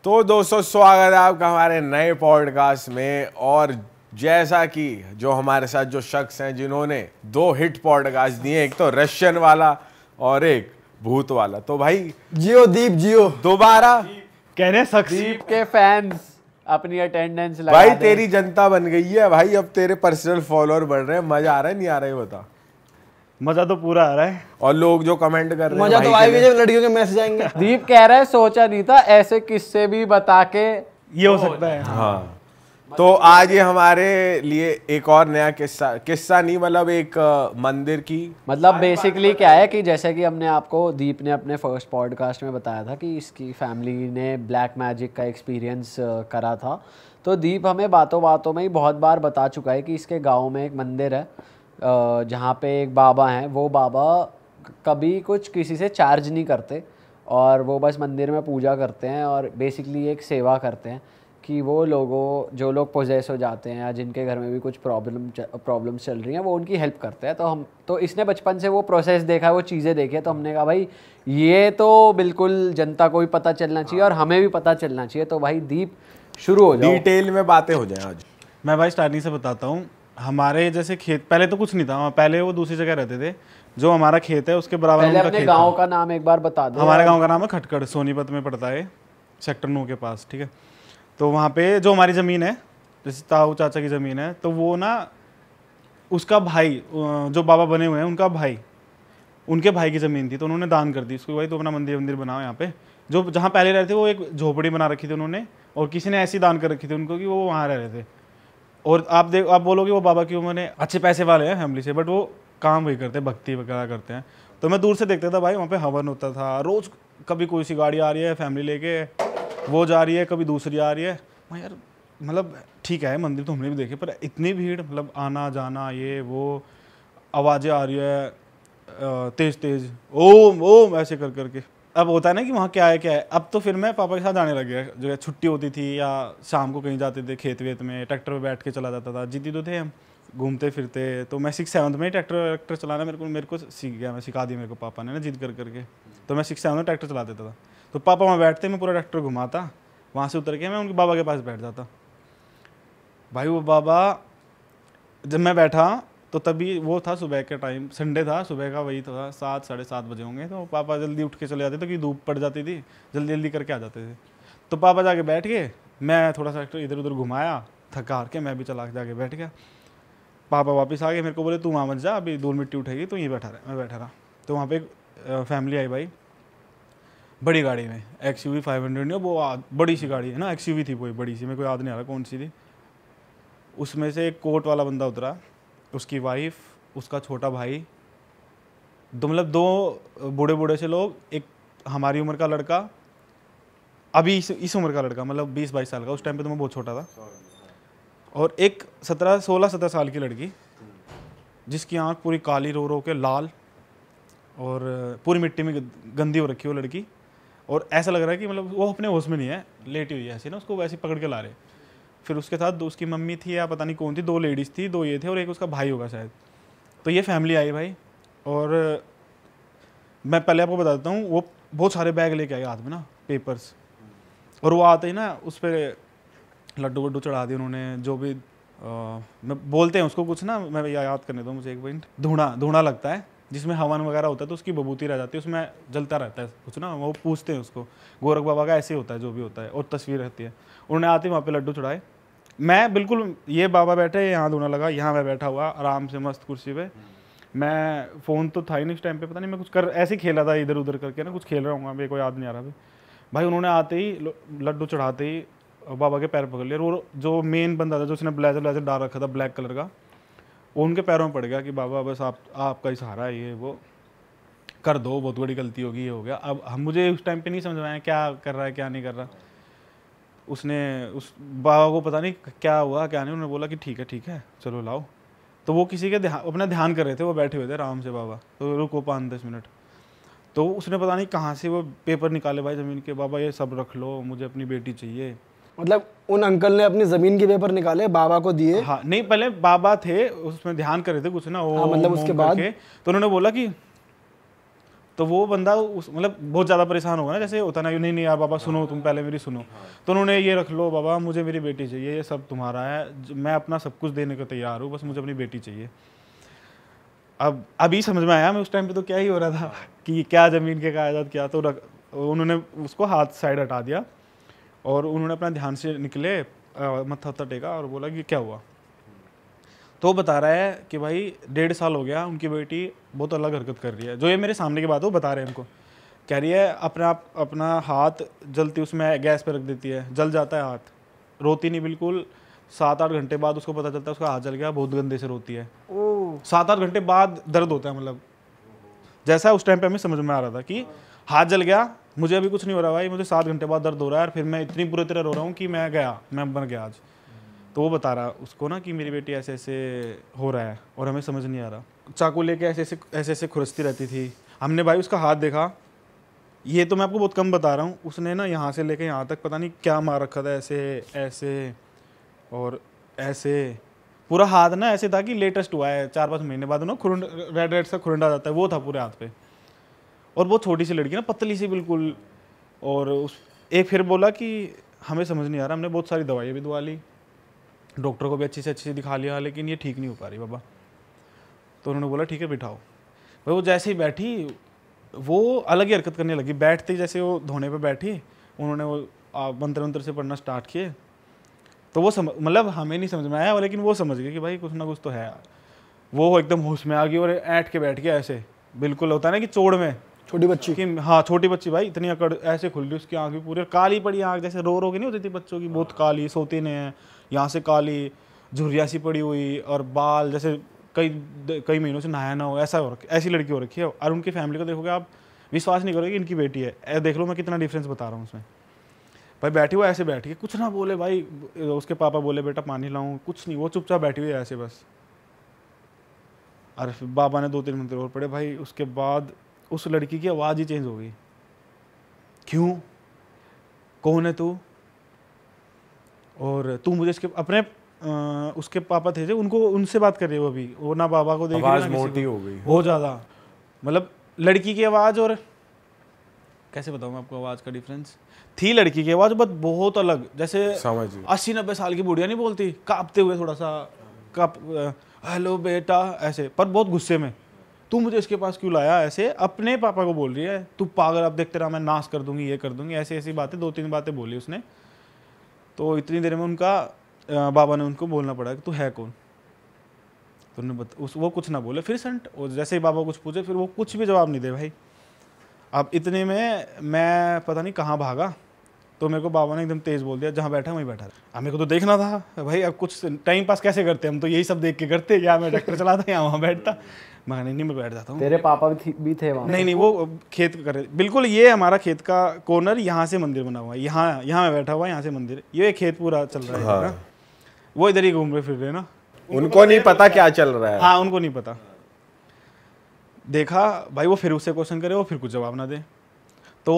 तो दोस्तों स्वागत है आपका हमारे नए पॉडकास्ट में। और जैसा कि जो हमारे साथ जो शख्स हैं जिन्होंने 2 हिट पॉडकास्ट दिए, एक तो रशियन वाला और एक भूत वाला, तो भाई जियो दीप जियो दोबारा कहने शख्स दीप के फैंस अपनी अटेंडेंस लगा भाई दें। तेरी जनता बन गई है भाई, अब तेरे पर्सनल फॉलोअर बढ़ रहे हैं। मजा आ रहा है नहीं आ रहा है बता। मजा तो पूरा आ रहा है। और लोग जो कमेंट कर रहे हैं मजा तो भाई आएगा जब लड़कियों के मैसेज आएंगे। दीप कह रहा है सोचा नहीं था ऐसे किस्से भी बता के ये हो सकता है। हाँ, तो आज ये हमारे लिए एक और नया किस्सा नहीं, मतलब एक मंदिर की, मतलब बेसिकली क्या है कि जैसे कि हमने आपको दीप ने अपने फर्स्ट पॉडकास्ट में बताया था कि इसकी फैमिली ने ब्लैक मैजिक का एक्सपीरियंस करा था। तो दीप हमें बातों बातों में ही बहुत बार बता चुका है कि इसके गांव में एक मंदिर है जहाँ पे एक बाबा हैं। वो बाबा कभी कुछ किसी से चार्ज नहीं करते और वो बस मंदिर में पूजा करते हैं और बेसिकली एक सेवा करते हैं कि वो लोगों जो लोग पोजेस हो जाते हैं या जिनके घर में भी कुछ प्रॉब्लम्स चल रही हैं वो उनकी हेल्प करते हैं। तो इसने बचपन से वो प्रोसेस देखा है, वो चीज़ें देखी है। तो हमने कहा भाई ये तो बिल्कुल जनता को भी पता चलना चाहिए और हमें भी पता चलना चाहिए। तो भाई दीप शुरू हो जाओ, डिटेल में बातें हो जाएं आज। मैं भाई स्टार्टिंग से बताता हूँ। हमारे जैसे खेत पहले तो कुछ नहीं था, पहले वो दूसरी जगह रहते थे। जो हमारा खेत है उसके बराबर पहले उनका अपने खेत गांव था। का नाम एक बार बता दो। हमारे गांव का नाम है खटकड़, सोनीपत में पड़ता है, सेक्टर 9 के पास, ठीक है। तो वहाँ पे जो हमारी ज़मीन है, जैसे ताऊ चाचा की ज़मीन है, तो वो ना उसका भाई जो बाबा बने हुए हैं उनका भाई, उनके भाई की ज़मीन थी तो उन्होंने दान कर दी उसको। भाई तो अपना मंदिर बनाओ यहाँ पे। जो जहाँ पहले रहते थे वो एक झोपड़ी बना रखी थी उन्होंने, और किसी ने ऐसी दान कर रखी थी उनको कि वो वहाँ रह रहे थे। और आप बोलोगे वो बाबा की उम्र है, अच्छे पैसे वाले हैं फैमिली से, बट वो काम वही करते हैं, भक्ति वगैरह करते हैं। तो मैं दूर से देखता था भाई, वहाँ पे हवन होता था रोज़। कभी कोई सी गाड़ी आ रही है फैमिली लेके, वो जा रही है, कभी दूसरी आ रही है। मैं यार मतलब ठीक है मंदिर तो हमने भी देखे, पर इतनी भीड़, मतलब आना जाना, ये वो आवाज़ें आ रही है तेज तेज, ओम ओम ऐसे कर करके। अब होता है ना कि वहाँ क्या है क्या है। अब तो फिर मैं पापा के साथ जाने लग गया। जो छुट्टी होती थी या शाम को कहीं जाते थे खेत वेत में, ट्रैक्टर पे बैठ के चला जाता था। जिद्दी तो थे हम, घूमते फिरते। तो मैं 6-7 में ट्रैक्टर चलाना मेरे को सीख गया। मैं सिखा दी मेरे को पापा ने ना, जिद कर करके। तो मैं 6-7 में ट्रैक्टर चला देता था। तो पापा वहाँ बैठते, मैं पूरा ट्रैक्टर घुमाता, वहाँ से उतर के मैं उनके बाबा के पास बैठ जाता। भाई वो बाबा जब मैं बैठा तो तभी वो था सुबह के टाइम, संडे था, सुबह का वही था 7-7:30 बजे होंगे। तो पापा जल्दी उठ के चले जाते थे कि धूप पड़ जाती थी, जल्दी जल्दी करके आ जाते थे। तो पापा जाके बैठ गए, मैं थोड़ा सा इधर उधर घुमाया, थका हार के मैं भी चला जाके बैठ गया। पापा वापस आ गए, मेरे को बोले तू वहाँ मत जा, अभी धूल मिट्टी उठेगी, तो यहीं बैठा रहा। मैं बैठा रहा। तो वहाँ पर एक फैमिली आई भाई, बड़ी गाड़ी में, XUV 500 नहीं, वो बड़ी सी गाड़ी है ना, XUV थी वो बड़ी सी, मेरे को याद नहीं आ रहा कौन सी थी। उसमें से एक कोट वाला बंदा उतरा, उसकी वाइफ, उसका छोटा भाई, मतलब 2 बूढ़े बूढ़े से लोग, एक हमारी उम्र का लड़का, अभी इस उम्र का लड़का, मतलब 20-22 साल का, उस टाइम पे तो मैं बहुत छोटा था, और एक 16-17 साल की लड़की जिसकी आंख पूरी काली रो रो के लाल और पूरी मिट्टी में गंदी हो रखी है वो लड़की। और ऐसा लग रहा है कि मतलब वो अपने होश में नहीं है, लेटी हुई है ऐसे ना, उसको वैसे पकड़ के ला रहे। फिर उसके साथ उसकी मम्मी थी या पता नहीं कौन थी, 2 लेडीज़ थी, 2 ये थे और एक उसका भाई होगा शायद। तो ये फैमिली आई भाई। और मैं पहले आपको बता देता हूँ, वो बहुत सारे बैग लेके आए हाथ में ना, पेपर्स। और वो आते ही ना उस पर लड्डू वड्डू चढ़ा दिए उन्होंने, जो भी मैं बोलते हैं उसको कुछ ना, मैं याद करने दो मुझे एक पॉइंट। धूणा लगता है जिसमें हवन वगैरह होता है, तो उसकी बबूती रह जाती है, उसमें जलता रहता है कुछ ना, वो पूछते हैं उसको। गोरख बाबा का ऐसे होता है जो भी होता है, और तस्वीर रहती है। उन्होंने आते वहाँ पे लड्डू चढ़ाए। मैं बिल्कुल, ये बाबा बैठे, यहाँ धूना लगा, यहाँ मैं बैठा हुआ आराम से मस्त कुर्सी पे। मैं फ़ोन तो था ही नहीं उस टाइम पे, पता नहीं मैं कुछ कर ऐसे ही खेला था इधर उधर करके ना, कुछ खेल रहा हूँ, मेरे को याद नहीं आ रहा अभी। भाई उन्होंने आते ही लड्डू चढ़ाते ही बाबा के पैर पकड़ लिए। और जो मेन बंदा था, जो उसने ब्लेजर डाल रखा था ब्लैक कलर का, वो उनके पैरों में पड़ गया कि बाबा बस आपका ही सहारा है, ये वो कर दो, बहुत बड़ी गलती होगी, ये हो गया। अब मुझे उस टाइम पे नहीं समझ में आया क्या कर रहा है क्या नहीं कर रहा। उसने उस बाबा को पता नहीं क्या हुआ क्या नहीं, उन्होंने बोला कि ठीक है चलो लाओ। तो वो किसी के अपना ध्यान कर रहे थे, वो बैठे हुए थे आराम से बाबा, तो रुको 5-10 मिनट। तो उसने पता नहीं कहाँ से वो पेपर निकाले भाई ज़मीन के, बाबा ये सब रख लो, मुझे अपनी बेटी चाहिए। मतलब उन अंकल ने अपनी जमीन के पेपर निकाले, बाबा को दिए। हाँ नहीं, पहले बाबा थे उसमें ध्यान कर रहे थे कुछ ना, वो मतलब उसके बाद तो उन्होंने बोला कि तो वो बंदा उस मतलब बहुत ज़्यादा परेशान होगा ना, जैसे होता ना, नहीं नहीं यार बाबा सुनो, तुम पहले मेरी सुनो। तो उन्होंने ये रख लो बाबा, मुझे मेरी बेटी चाहिए, ये सब तुम्हारा है, मैं अपना सब कुछ देने को तैयार हूँ, बस मुझे अपनी बेटी चाहिए। अब अभी समझ में आया, मैं उस टाइम पे तो क्या ही हो रहा था कि क्या ज़मीन के कागजात क्या। तो उन्होंने उसको हाथ साइड हटा दिया और उन्होंने अपना ध्यान से निकले, मत्था वत्था टेका और बोला कि क्या हुआ। तो बता रहा है कि भाई 1.5 साल हो गया, उनकी बेटी बहुत अलग हरकत कर रही है। जो ये मेरे सामने की बात है वो बता रहे हैं हमको। कह रही है अपना हाथ जलती उसमें गैस पे रख देती है, जल जाता है हाथ, रोती नहीं बिल्कुल। 7-8 घंटे बाद उसको पता चलता है उसका हाथ जल गया, बहुत गंदे से रोती है। 7-8 घंटे बाद दर्द होता है, मतलब जैसा उस टाइम पे हमें समझ में आ रहा था कि हाथ जल गया, मुझे अभी कुछ नहीं हो रहा भाई, मुझे 7 घंटे बाद दर्द हो रहा है और फिर मैं इतनी बुरी तरह रो रहा हूँ कि मैं बन गया आज। तो वो बता रहा उसको ना कि मेरी बेटी ऐसे ऐसे हो रहा है और हमें समझ नहीं आ रहा। चाकू लेके ऐसे ऐसे खुरसती रहती थी। हमने भाई उसका हाथ देखा, ये तो मैं आपको बहुत कम बता रहा हूँ, उसने ना यहाँ से लेके यहाँ तक पता नहीं क्या मार रखा था, ऐसे ऐसे और ऐसे। पूरा हाथ ना ऐसे था कि लेटेस्ट हुआ है 4-5 महीने बाद ना खुरंड रेड रेड सा खुरंडा जाता है, वो था पूरे हाथ पे। और वो छोटी सी लड़की ना, पतली सी बिल्कुल। और उस एक फिर बोला कि हमें समझ नहीं आ रहा, हमने बहुत सारी दवाइयाँ भी दवा ली, डॉक्टर को भी अच्छी से दिखा लिया, लेकिन ये ठीक नहीं हो पा रही बाबा। तो उन्होंने बोला ठीक है बिठाओ। भाई वो जैसे ही बैठी वो अलग ही हरकत करने लगी। बैठते ही जैसे वो धोने पे बैठी, उन्होंने वो मंत्र से पढ़ना स्टार्ट किए। तो वो मतलब हमें नहीं समझ में आया, लेकिन वो समझ गए कि भाई कुछ ना कुछ तो है। वो एकदम होश में आ गई और ऐंठ के बैठ गया ऐसे, बिल्कुल होता है ना कि चोड़ में छोटी बच्ची कि हाँ छोटी बच्ची भाई, इतनी अकड़ ऐसे खुल रही, उसकी आँख भी पूरी काली पड़ी आँख, जैसे रो के नहीं होती थी बच्चों की, बहुत काली, सोते नहीं है, यहाँ से काली झुर्रिया सी पड़ी हुई, और बाल जैसे कई महीनों से नहाया ना हो, ऐसा हो रखी, ऐसी लड़की हो रखी है। और उनकी फैमिली को देखोगे आप, विश्वास नहीं करोगे कि इनकी बेटी है। देख लो मैं कितना डिफरेंस बता रहा हूँ उसमें। भाई बैठी हुआ ऐसे बैठी है, कुछ ना बोले भाई। उसके पापा बोले बेटा पानी लाऊं, कुछ नहीं, वो चुपचाप बैठी हुई है ऐसे बस। और फिर बाबा ने 2-3 मंत्र और पढ़े भाई। उसके बाद उस लड़की की आवाज़ ही चेंज हो गई। क्यों, कौन है तू, और तू मुझे इसके अपने उसके पापा थे जो उनको, उनसे बात कर रही है वो अभी, वो ना बाबा को देख रही है, आवाज मोटी हो गई बहुत ज़्यादा। मतलब लड़की की आवाज़, और कैसे बताऊँ मैं आपको आवाज़ का डिफरेंस, थी लड़की की आवाज़ बट बहुत अलग, जैसे 80-90 साल की बुढ़िया नहीं बोलती, कांपते हुए थोड़ा सा, हेलो बेटा ऐसे, पर बहुत गुस्से में। तू मुझे इसके पास क्यों लाया, ऐसे अपने पापा को बोल रही है, तू पागल, अब देखते रहा मैं नाश कर दूंगी, ये कर दूंगी, ऐसी ऐसी बातें 2-3 बातें बोली उसने। तो इतनी देर में उनका बाबा ने उनको बोलना पड़ा कि तू है कौन। तो उन्होंने वो कुछ ना बोले फिर संट, और जैसे ही बाबा कुछ पूछे फिर वो कुछ भी जवाब नहीं दे भाई। अब इतने में मैं पता नहीं कहाँ भागा, तो मेरे को बाबा ने एकदम तेज बोल दिया, जहाँ बैठा वहीं बैठा। अब मेरे को तो देखना था भाई, अब कुछ टाइम पास कैसे करते हम तो यही सब देख के करते, या मैं ट्रैक्टर चलाता या वहाँ बैठता। मैं नहीं मैं बैठ जाता हूँ। तेरे पापा भी थे वहाँ? नहीं, वो खेत कर रहे बिल्कुल। ये हमारा खेत का कॉर्नर, यहाँ से मंदिर बना हुआ है, यहाँ मैं बैठा हुआ, यहाँ से मंदिर, ये खेत पूरा चल रहा है। हाँ। वो इधर ही घूम रहे फिर रहे ना, उनको नहीं पता क्या चल रहा है। हाँ उनको नहीं पता। देखा भाई वो फिर उससे क्वेश्चन करे, वो फिर कुछ जवाब ना दे। तो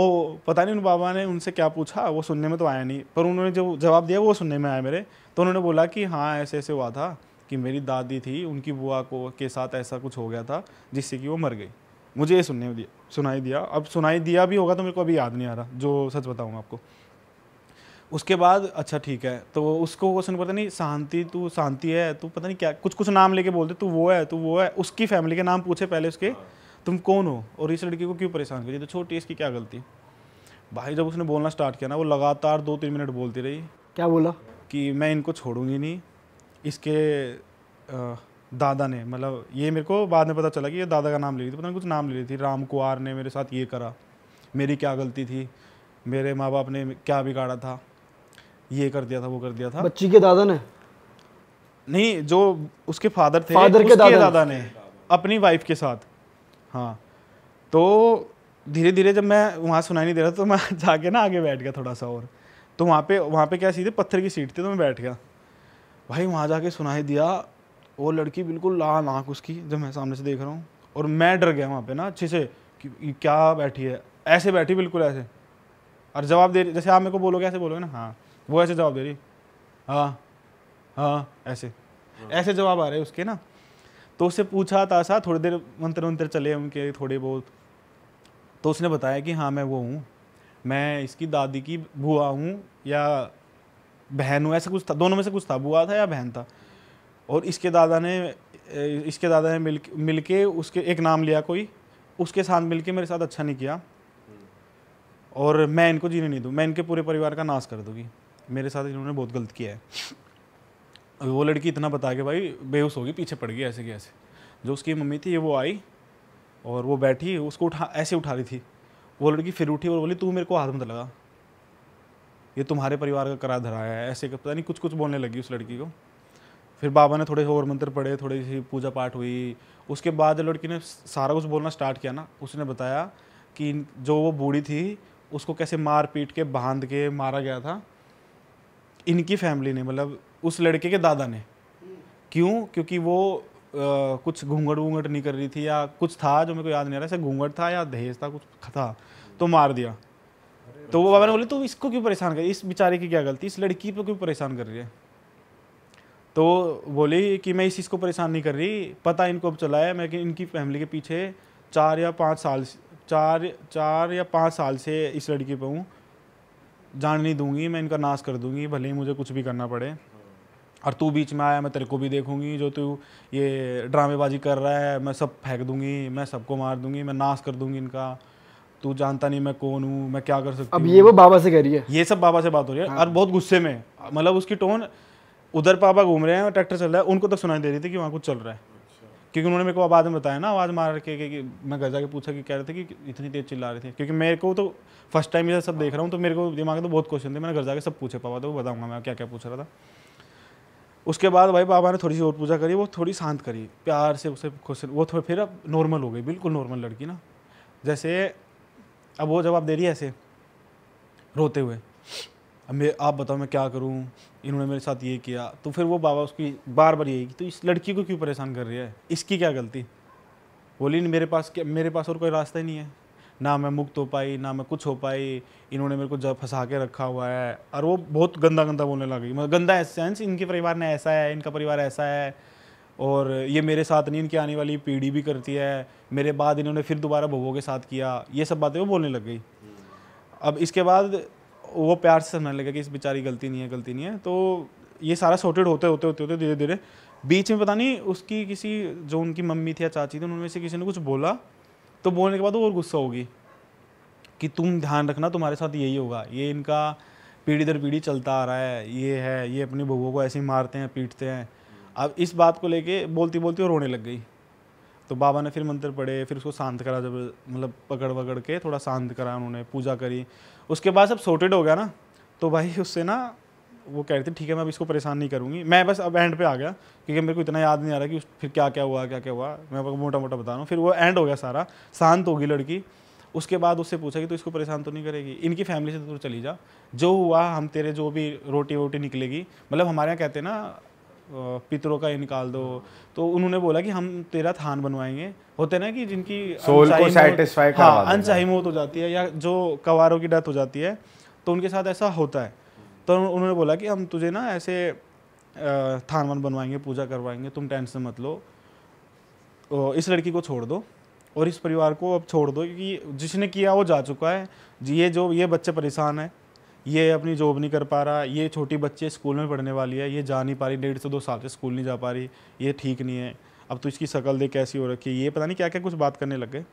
पता नहीं उन बाबा ने उनसे क्या पूछा, वो सुनने में तो आया नहीं, पर उन्होंने जो जवाब दिया वो सुनने में आया मेरे। तो उन्होंने बोला कि हाँ ऐसे ऐसे हुआ था कि मेरी दादी थी, उनकी बुआ को के साथ ऐसा कुछ हो गया था जिससे कि वो मर गई। मुझे ये सुनाई दिया। अब सुनाई दिया भी होगा तो मेरे को अभी याद नहीं आ रहा, जो सच बताऊँ आपको। उसके बाद अच्छा ठीक है, तो उसको क्वेश्चन पता नहीं शांति, तू शांति है, तू पता नहीं क्या कुछ नाम लेके बोलते, तू वो है, उसकी फैमिली के नाम पूछे पहले उसके, तुम कौन हो और इस लड़की को क्यों परेशान करिए, तो छोटी इसकी क्या गलती। भाई जब उसने बोलना स्टार्ट किया ना, वो लगातार 2-3 मिनट बोलती रही। क्या बोला? कि मैं इनको छोड़ूंगी नहीं। इसके दादा ने, मतलब ये मेरे को बाद में पता चला कि ये दादा का नाम ले रही थी, पता नहीं कुछ नाम ले रही थी, राम कुमार ने मेरे साथ ये करा, मेरी क्या गलती थी, मेरे माँ बाप ने क्या बिगाड़ा था, ये कर दिया था, वो कर दिया था। बच्ची के दादा ने नहीं, जो उसके फादर थे, फादर के दादा ने अपनी वाइफ के साथ। हाँ, तो धीरे धीरे जब मैं वहाँ सुनाई नहीं दे रहा तो मैं जाके ना आगे बैठ गया थोड़ा सा, और तो वहाँ पे क्या सीधे पत्थर की सीट थी, तो मैं बैठ गया। भाई वहाँ जाके सुनाई दिया, वो लड़की बिल्कुल लाल आँख उसकी, जब मैं सामने से देख रहा हूँ, और मैं डर गया वहाँ पे ना अच्छे से कि क्या बैठी है, ऐसे बैठी बिल्कुल ऐसे, और जवाब दे रही, जैसे आप मेरे को बोलोगे ऐसे बोलोगे ना, हाँ वो ऐसे जवाब दे रही, हाँ हाँ ऐसे जवाब आ रहे उसके ना। तो उससे पूछा था सा, थोड़ी देर मंत्र चले उनके थोड़े बहुत, तो उसने बताया कि हाँ मैं वो हूँ, मैं इसकी दादी की बुआ हूँ या बहन हूँ, ऐसा कुछ था, दोनों में से कुछ था, बुआ था या बहन था। और इसके दादा ने मिल के उसके एक नाम लिया कोई, उसके साथ मिल के मेरे साथ अच्छा नहीं किया और मैं इनको जीने नहीं दूँ, मैं इनके पूरे परिवार का नाश कर दूँगी, मेरे साथ इन्होंने बहुत गलत किया है। अब वो लड़की इतना बता के भाई बेहोश होगी, पीछे पड़ गई ऐसे कि ऐसे। जो उसकी मम्मी थी वो आई और वो बैठी, उसको ऐसे उठा रही थी। वो लड़की फिर उठी और बोली तू मेरे को हाथ मत लगा, ये तुम्हारे परिवार का करा धराया है, ऐसे पता नहीं कुछ बोलने लगी उस लड़की को। फिर बाबा ने थोड़े और मंत्र पढ़े, थोड़ी सी पूजा पाठ हुई। उसके बाद लड़की ने सारा कुछ बोलना स्टार्ट किया ना, उसने बताया कि जो वो बूढ़ी थी उसको कैसे मार पीट के बांध के मारा गया था इनकी फैमिली ने, मतलब उस लड़के के दादा ने। क्यों? क्योंकि वो कुछ घूंघट वूंघट नहीं कर रही थी या कुछ था जो मेरे को याद नहीं आ रहा, ऐसे घूंघट था या दहेज था, कुछ था, तो मार दिया। तो वो बाबा ने बोले तू इसको क्यों परेशान कर, इस बेचारे की क्या गलती, इस लड़की पे क्यों परेशान कर रही है? तो बोली कि मैं इस चीज़ को परेशान नहीं कर रही, पता इनको अब चला है मैं कि इनकी फैमिली के पीछे 4 या 5 साल से इस लड़की पे हूँ, जान नहीं दूंगी, मैं इनका नाश कर दूंगी, भले ही मुझे कुछ भी करना पड़े। और तू बीच में आया, मैं तेरे को भी देखूंगी, जो तू ये ड्रामेबाजी कर रहा है मैं सब फेंक दूंगी, मैं सबको मार दूंगी, मैं नाश कर दूंगी इनका, तू जानता नहीं मैं कौन हूँ, मैं क्या कर सकती हूँ। अब ये वो बाबा से कह रही है, ये सब बाबा से बात हो रही है। और बहुत गुस्से में, मतलब उसकी टोन, उधर पापा घूम रहे हैं, ट्रैक्टर चल रहा है, उनको तक सुनाई दे रही थी कि वहाँ कुछ चल रहा है। क्योंकि उन्होंने मेरे को बाद में बताया ना, आवाज़ मार के कि मैं घर जाके पूछा कि कह रहे थे कि इतनी तेज चिल्ला रहे थे। क्योंकि मेरे को तो फर्स्ट टाइम ये सब देख रहा हूँ, तो मेरे को दिमाग में तो बहुत क्वेश्चन थे, मैंने घर जाके सब पूछे पापा, तो वो बताऊँगा मैं क्या क्या पूछ रहा था। उसके बाद भाई बाबा ने थोड़ी सी और पूजा करी, वो थोड़ी शांत करी, प्यार से उसे क्वेश्चन, वो थोड़ा फिर अब नॉर्मल हो गई, बिल्कुल नॉर्मल लड़की ना। जैसे अब वो जवाब दे रही है ऐसे रोते हुए, अब आप बताओ मैं क्या करूं, इन्होंने मेरे साथ ये किया। तो फिर वो बाबा उसकी बार बार यही, तो इस लड़की को क्यों परेशान कर रही है, इसकी क्या गलती? बोली मेरे पास और कोई रास्ता ही नहीं है, ना मैं मुक्त हो पाई, ना मैं कुछ हो पाई, इन्होंने मेरे को जब फंसा के रखा हुआ है। और वो बहुत गंदा बोलने लगी, मतलब गंदा सेंस, इनके परिवार ने ऐसा है, इनका परिवार ऐसा है, और ये मेरे साथ नहीं, इनकी आने वाली पीढ़ी भी करती है, मेरे बाद इन्होंने फिर दोबारा बहूओं के साथ किया, ये सब बातें वो बोलने लग गई। अब इसके बाद वो प्यार से समझने लगा कि इस बेचारी गलती नहीं है। तो ये सारा सॉर्टेड होते धीरे धीरे बीच में पता नहीं उसकी किसी, जो उनकी मम्मी थी या चाची थी, उनमें से किसी ने कुछ बोला, तो बोलने के बाद वो और गुस्सा होगी कि तुम ध्यान रखना, तुम्हारे साथ यही होगा, ये इनका पीढ़ी दर पीढ़ी चलता आ रहा है, ये अपनी बहुओं को ऐसे ही मारते हैं, पीटते हैं। अब इस बात को लेके बोलती वो रोने लग गई। तो बाबा ने फिर मंत्र पढ़े, फिर उसको शांत करा, जब मतलब पकड़ के थोड़ा शांत करा उन्होंने, पूजा करी। उसके बाद सब सॉर्टेड हो गया ना, तो भाई उससे ना वो कह रही थी ठीक है मैं अब इसको परेशान नहीं करूँगी। मैं बस अब एंड पे आ गया, क्योंकि मेरे को इतना याद नहीं आ रहा कि फिर क्या क्या हुआ, मैं मोटा मोटा बता रहा हूँ। फिर वो एंड हो गया सारा, शांत होगी लड़की। उसके बाद उससे पूछा कि तू इसको परेशान तो नहीं करेगी, इनकी फैमिली से तो चली जा, जो हुआ हम तेरे जो भी रोटी वोटी निकलेगी, मतलब हमारे यहाँ कहते हैं ना पितरों का ये निकाल दो। तो उन्होंने बोला कि हम तेरा थान बनवाएंगे, होते ना कि जिनकी सोल को सैटिस्फाई करवा देना, अनचाही मौत हो जाती है या जो कवारों की डेथ हो जाती है, तो उनके साथ ऐसा होता है। तो उन्होंने बोला कि हम तुझे ना ऐसे थान वन बनवाएंगे, पूजा करवाएंगे, तुम टेंशन मत लो, इस लड़की को छोड़ दो और इस परिवार को अब छोड़ दो, क्योंकि जिसने किया वो जा चुका है। ये बच्चे परेशान है, ये अपनी जॉब नहीं कर पा रहा, ये छोटी बच्ची स्कूल में पढ़ने वाली है, ये जा नहीं पा रही, 1.5 से 2 साल से स्कूल नहीं जा पा रही, ये ठीक नहीं है। अब तो इसकी शक्ल देख कैसी हो रखी है, ये पता नहीं क्या क्या कुछ बात करने लग गए।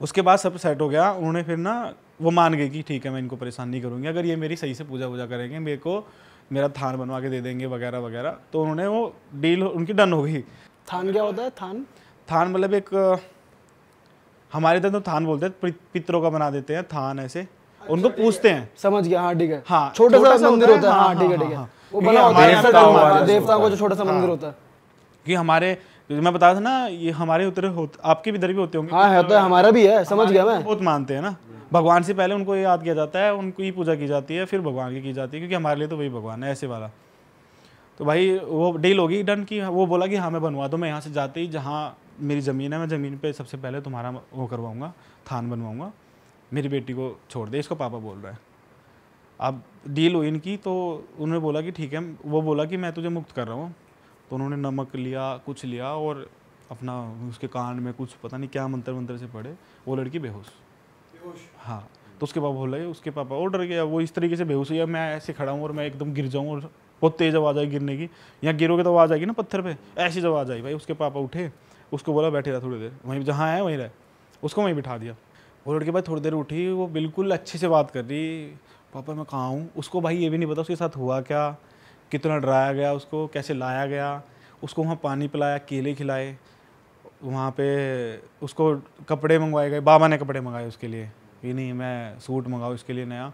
उसके बाद सब सेट हो गया, उन्होंने फिर ना वो मान गई कि ठीक है मैं इनको परेशान नहीं करूँगी, अगर ये मेरी सही से पूजा वूजा करेंगे, मेरे को मेरा थान बनवा के दे देंगे वगैरह वगैरह। तो उन्होंने वो डील उनकी डन हो गई। थान क्या होता है? थान मतलब एक हमारे इधर तो थान बोलते हैं, पितरों का बना देते हैं थान, ऐसे उनको पूछते हैं। समझ गया, हाँ ठीक है। हाँ, छोटा सा मंदिर होता है, हाँ ठीक है। वो बना होता है देवताओं का जो छोटा सा मंदिर होता है। कि हमारे, मैं बता था ना, ये हमारे उधर आपके भी इधर भी होते होंगे। हाँ होता है, हमारा भी है, समझ गया मैं। बहुत मानते हैं ना, भगवान से पहले उनको याद किया जाता है, उनको ही पूजा की जाती है, फिर भगवान की जाती है, क्योंकि हमारे लिए तो वही भगवान है, ऐसे वाला। तो भाई वो डील होगी डन की, वो बोला कि हाँ मैं बनवा दो, मैं यहाँ से जाते ही जहाँ मेरी ज़मीन है, मैं ज़मीन पे सबसे पहले तुम्हारा वो करवाऊँगा, थान बनवाऊँगा, मेरी बेटी को छोड़ दे, इसको पापा बोल रहा है। अब डील हुई इनकी, तो उन्होंने बोला कि ठीक है, वो बोला कि मैं तुझे मुक्त कर रहा हूँ। तो उन्होंने नमक लिया, कुछ लिया, और अपना उसके कान में कुछ पता नहीं क्या मंत्र से पढ़े, वो लड़की बेहोश। हाँ, तो उसके पापा बोल रहे, उसके पापा और डर गया, वो इस तरीके से बेहोश हुआ, मैं ऐसे खड़ा हूँ और मैं एकदम गिर जाऊँ और बहुत तेज आवाज़ आई गिरने की, यहाँ गिरोगे तो आवाज़ आएगी ना पत्थर पे, ऐसी आवाज़ आई भाई। उसके पापा उठे, उसको बोला बैठे रहा थोड़ी देर, वहीं जहाँ है वहीं रहे, उसको वहीं बिठा दिया। वो लड़के भाई थोड़ी देर उठी, वो बिल्कुल अच्छे से बात कर रही, पापा मैं कहाँ हूँ। उसको भाई ये भी नहीं पता उसके साथ हुआ क्या, कितना डराया गया उसको, कैसे लाया गया, उसको वहाँ पानी पिलाया, केले खिलाए, वहाँ पे उसको कपड़े मंगवाए गए, बाबा ने कपड़े मंगाए उसके लिए, ये नहीं मैं सूट मंगाऊँ इसके लिए नया।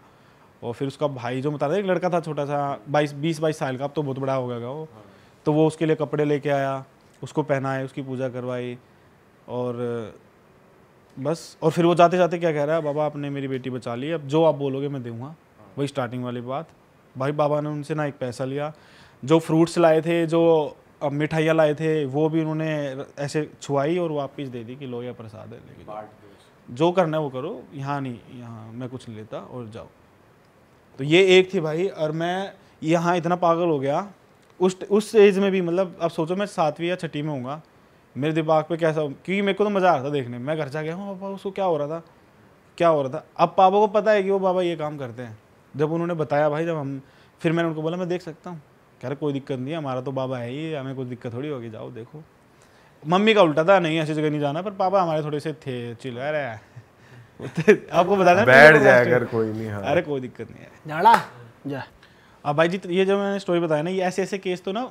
और फिर उसका भाई जो बता रहा, एक लड़का था छोटा सा 20-22 साल का, अब तो बहुत बड़ा हो गया वो, तो वो उसके लिए कपड़े लेके आया, उसको पहनाए, उसकी पूजा करवाई और बस। और फिर वो जाते जाते क्या कह रहा है, बाबा आपने मेरी बेटी बचा ली, अब जो आप बोलोगे मैं दूंगा। वही स्टार्टिंग वाली बात भाई। बाबा ने उनसे ना एक पैसा लिया, जो फ्रूट्स लाए थे, जो मिठाइयाँ लाए थे, वो भी उन्होंने ऐसे छुआई और वापस दे दी कि लो या प्रसाद है, लेकिन जो करना है वो करो, यहाँ नहीं, यहाँ मैं कुछ नहीं लेता और जाओ। तो ये एक थी भाई। और मैं यहाँ इतना पागल हो गया उस एज में भी, मतलब अब सोचो मैं 7वीं या 6ठी में होऊंगा, मेरे दिमाग पे कैसा, क्योंकि मेरे को तो मज़ा आ रहा था देखने में। मैं घर जा गया हूँ, पापा उसको क्या हो रहा था, क्या हो रहा था। अब पापा को पता है कि वो बाबा ये काम करते हैं। जब उन्होंने बताया भाई, जब हम, फिर मैंने उनको बोला मैं देख सकता हूँ, कह रहे कोई दिक्कत नहीं है, हमारा तो बाबा है ही, हमें कोई दिक्कत थोड़ी होगी, जाओ देखो। मम्मी का उल्टा था, नहीं ऐसी जगह नहीं जाना, पर पापा हमारे थोड़े से थे चिल, अरे आपको बताना बैठ जाए अगर कोई नहीं। हाँ। अरे कोई दिक्कत नहीं है, जाड़ा जा। अब भाई जी ये जो मैंने स्टोरी बताया ना, ये ऐसे ऐसे केस तो ना,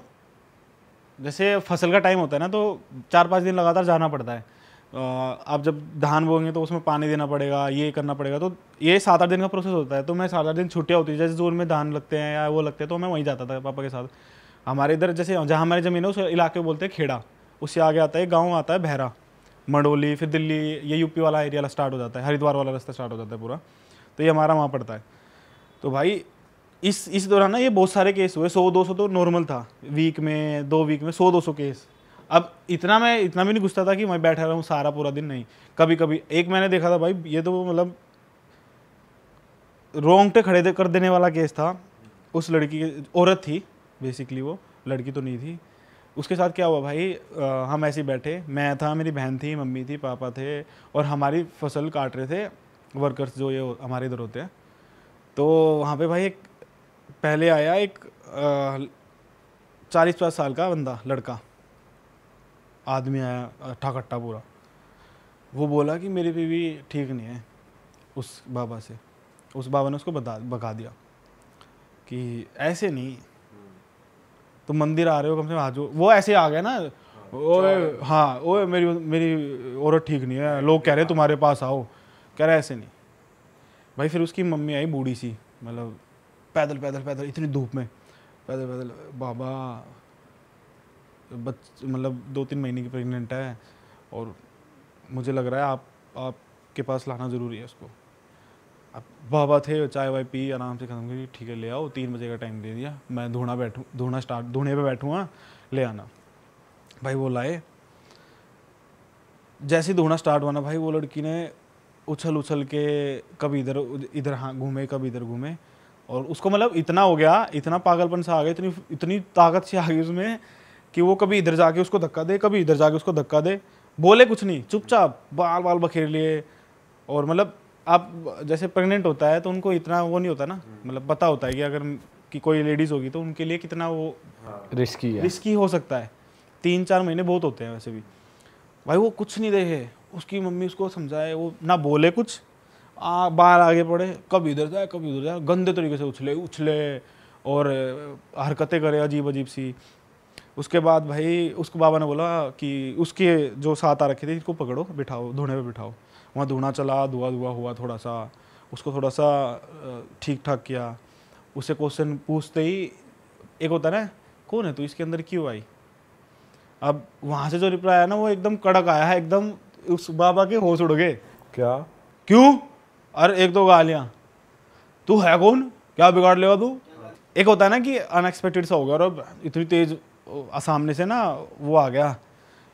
जैसे फसल का टाइम होता है ना, तो 4-5 दिन लगातार जाना पड़ता है। आप जब धान बोएंगे तो उसमें पानी देना पड़ेगा, ये करना पड़ेगा, तो ये 7-8 दिन का प्रोसेस होता है। तो मैं 7-8 दिन छुट्टियाँ होती है, जैसे जोन में धान लगते हैं या वो लगते हैं, तो मैं वहीं जाता था पापा के साथ। हमारे इधर जैसे जहाँ हमारी ज़मीन है उस इलाके में बोलते हैं खेड़ा, उससे आगे आता है गाँव आता है बहरा, मंडोली, फिर दिल्ली, ये यूपी वाला एरिया स्टार्ट हो जाता है, हरिद्वार वाला रास्ता स्टार्ट हो जाता है पूरा, तो ये हमारा वहाँ पड़ता है। तो भाई इस दौरान ना ये बहुत सारे केस हुए, 100-200 तो नॉर्मल था, वीक में 2 वीक में 100-200 केस। अब मैं इतना भी नहीं घुसता था कि मैं बैठा रहा हूँ सारा पूरा दिन, नहीं। कभी कभी एक मैंने देखा था भाई, ये तो मतलब रोंगटे खड़े कर देने वाला केस था। उस लड़की की, औरत थी बेसिकली, वो लड़की तो नहीं थी। उसके साथ क्या हुआ भाई, हम ऐसे ही बैठे, मैं था, मेरी बहन थी, मम्मी थी, पापा थे, और हमारी फसल काट रहे थे वर्कर्स जो ये हमारे इधर होते हैं। तो वहाँ पे भाई एक पहले आया एक 40-50 साल का बंदा, लड़का आदमी आया, अट्ठा कट्टा पूरा। वो बोला कि मेरी बीवी ठीक नहीं है उस बाबा से। उस बाबा ने उसको भगा दिया कि ऐसे नहीं, तुम मंदिर आ रहे हो, कम से कम हाथ। वो ऐसे आ गया ना, ओए हाँ, ओए मेरी औरत ठीक नहीं है, लोग कह रहे हैं तुम्हारे पास आओ, कह रहे ऐसे नहीं भाई। फिर उसकी मम्मी आई बूढ़ी सी, मतलब पैदल पैदल पैदल इतनी धूप में पैदल पैदल, बाबा मतलब 2-3 महीने की प्रेग्नेंट है और मुझे लग रहा है आपके पास लाना ज़रूरी है उसको। अब बाबा थे, चाय वाय पी, आराम से खत्म करी, ठीक है ले आओ, 3 बजे का टाइम दे दिया, मैं धूने पे बैठूँगा, ले आना। भाई वो लाए, जैसे ही धोना स्टार्ट हुआ ना भाई, वो लड़की ने उछल के कभी इधर हाँ घूमे, कभी इधर घूमे, और उसको मतलब इतना हो गया, इतना पागलपन सा आ गया, इतनी ताकत से आ गई उसमें कि वो कभी इधर जाके उसको धक्का दे, कभी इधर जाके उसको धक्का दे, बोले कुछ नहीं, चुपचाप बाल बखेर लिए। और मतलब आप जैसे प्रेग्नेंट होता है तो उनको इतना वो नहीं होता ना, मतलब पता होता है कि अगर कि कोई लेडीज़ होगी तो उनके लिए कितना वो रिस्की हो सकता है। 3-4 महीने बहुत होते हैं वैसे भी। भाई वो कुछ नहीं देखे, उसकी मम्मी उसको समझाए, वो ना बोले कुछ, बाहर आगे पड़े, कभी इधर जाए कभी उधर जाए, गंदे तरीके से उछले और हरकतें करे अजीब सी। उसके बाद भाई उसको बाबा ने बोला कि उसके जो साथ आ रखे थे इसको पकड़ो, बिठाओ, धोने पे बिठाओ। वहाँ धोना चला, धुआ हुआ थोड़ा सा, उसको थोड़ा सा ठीक ठाक किया। उससे क्वेश्चन पूछते ही एक होता है ना, कौन है तू, इसके अंदर क्यों आई। अब वहाँ से जो रिप्लाई आया ना वो एकदम कड़क आया है, एकदम उस बाबा के होश उड़ गए। क्या, क्यों, अरे 1-2 गालियाँ, तू है कौन, क्या बिगाड़ लेगा तू। एक होता है ना कि अनएक्सपेक्टेड सा हो गया और इतनी तेज सामने से ना वो आ गया